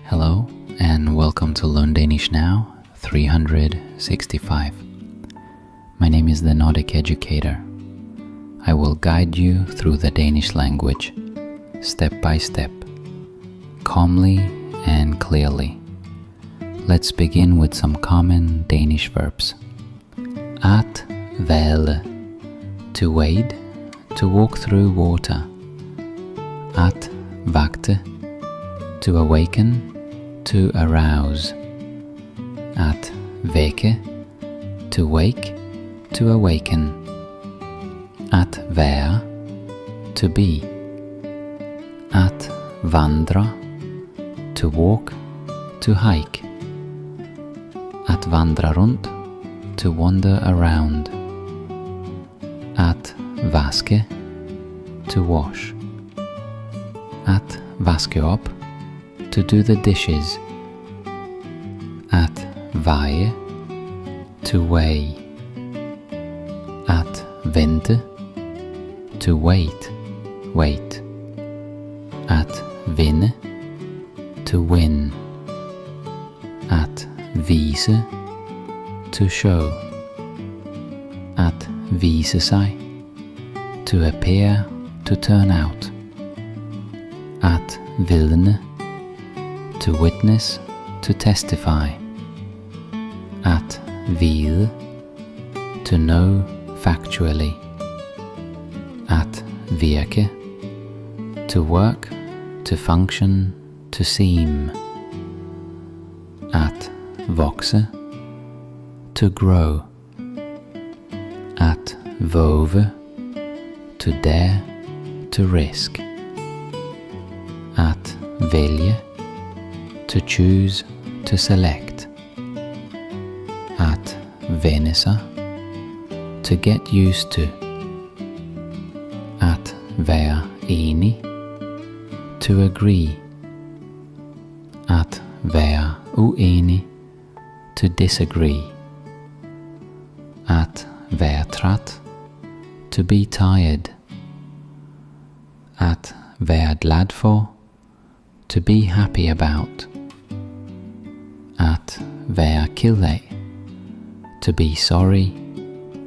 Hello and welcome to Learn Danish Now 365. My name is the Nordic Educator. I will guide you through the Danish language, step by step, calmly and clearly. Let's begin with some common Danish verbs. At vale, to wade, to walk through water. At vakte, to awaken, to arouse. At vække, to wake, to awaken. At være, to be. At vandre, to walk, to hike. At vandre rundt, to wander around. At vaske, to wash. At vaske op, to do the dishes. At veje, to weigh. At vente, to wait. At vinde, to win. At vise, to show. At vise sig, to appear, to turn out. At vidne, to witness, to testify. At vide, to know factually. At virke, to work, to function, to seem. At vokse, to grow. At vove, to dare, to risk. At vælge, to choose, to select. At vænne sig, to get used to. At være enig, to agree. At være uenig, to disagree. At være træt, to be tired. At være glad for, to be happy about. At være ked af, to be sorry,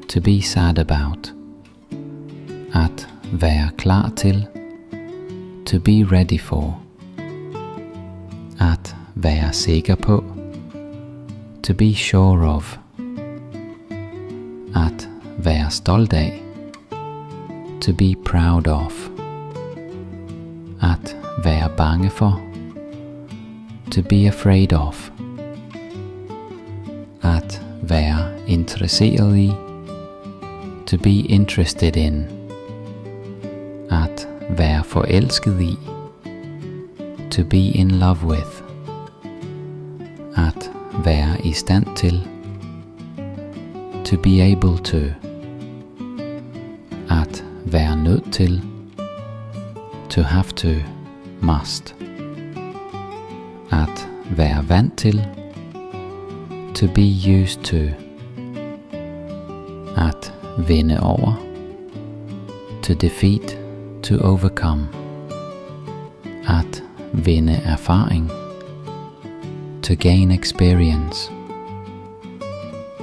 to be sad about. At være klar til, to be ready for. At være sikker på, to be sure of. At være stolt af, to be proud of. At være bange for, to be afraid of. At være interesseret i, to be interested in. At være forelsket i, to be in love with. At være i stand til, to be able to. At være nødt til, to have to, must. At være vant til, to be used to. At vinde over, to defeat, to overcome. At vinde erfaring, to gain experience.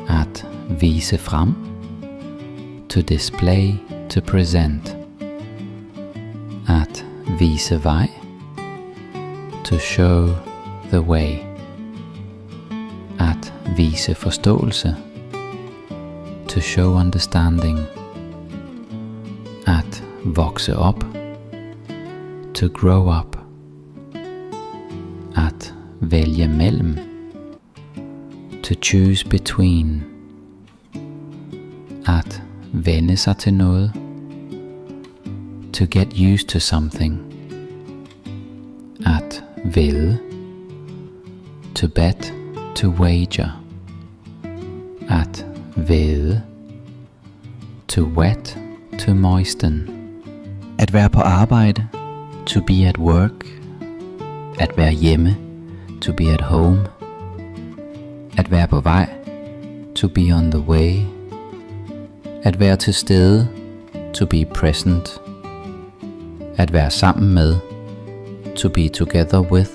At vise frem, to display, to present. At vise vej, to show the way. At vise forståelse, to show understanding. At vokse op, to grow up. At vælge mellem, to choose between. At vænne sig til noget, to get used to something. At vædde, to bet, to wager. At væde, to wet, to moisten. At være på arbejde, to be at work. At være hjemme, to be at home. At være på vej, to be on the way. At være til stede, to be present. At være sammen med, to be together with.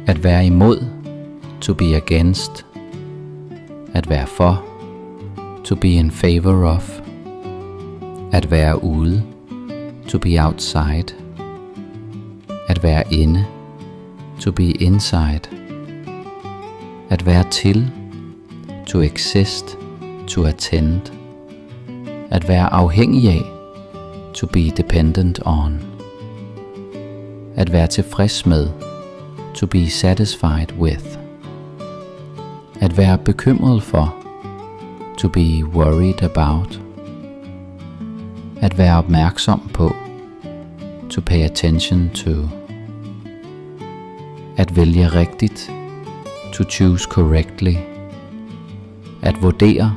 At være imod, to be against. At være for, to be in favor of. At være ude, to be outside. At være inde, to be inside. At være til, to exist, to attend. At være afhængig af, to be dependent on. At være tilfreds med, to be satisfied with. At være bekymret for, to be worried about. At være opmærksom på, to pay attention to. At vælge rigtigt, to choose correctly. At vurdere,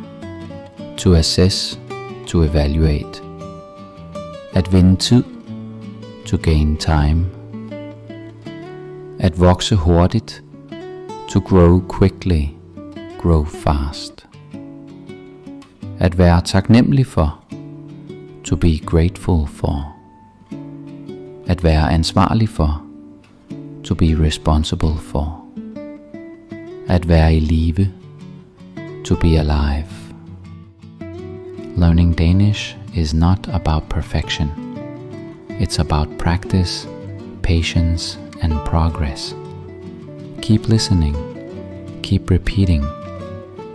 to assess, to evaluate. At vinde tid, to gain time. At vokse hurtigt, to grow quickly, grow fast. At være taknemmelig for, to be grateful for. At være ansvarlig for, to be responsible for. At være i live, to be alive. Learning Danish is not about perfection. It's about practice, patience, and progress. Keep listening, keep repeating.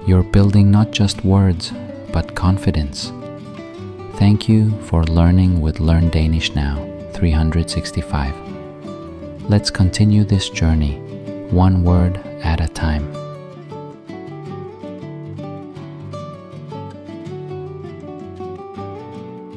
You're building not just words, but confidence. Thank you for learning with Learn Danish Now 365. Let's continue this journey, one word at a time.